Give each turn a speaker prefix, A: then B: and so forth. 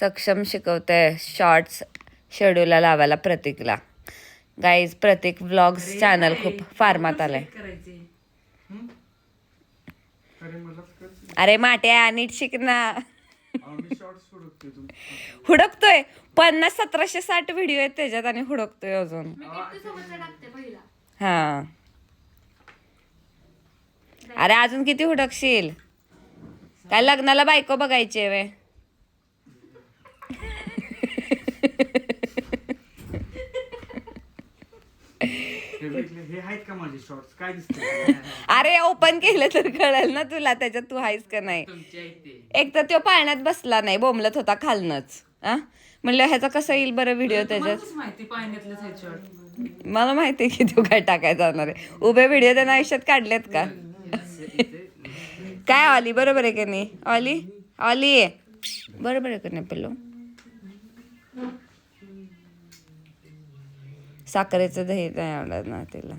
A: सक्षम शिकवतंय शॉर्ट्स शेड्यूलला लावायला प्रतीकला. गाईज प्रतीक vlogs channel खूप फार्मात आलंय. अरे माट्या नीट शिक ना. हुडकतोय 50-1760 व्हिडिओ आहेत त्याच्यात आणि हुडकतोय अजून. हा अरे अजून किती हुडकशील? काय लग्नाला बायको बघायची आहे वे? अरे ओपन केलं तर कळेल ना तुला त्याच्यात तू आहेस का नाही. एक तर तो पाळण्यात बसला नाही, बोंबलत होता खालनच. म्हणलं ह्याचा कसा येईल बरं व्हिडिओ त्याच्यात. मला माहितीये की तू काय टाकायला जाणार आहे. उभे व्हिडिओ त्यानं आयुष्यात काढलेत का? काय ऑली बरोबर आहे का नाही? ऑली ऑली बरोबर आहे का नाही? पिल्लू साखरेचं दही नाही आवडत ना तिला.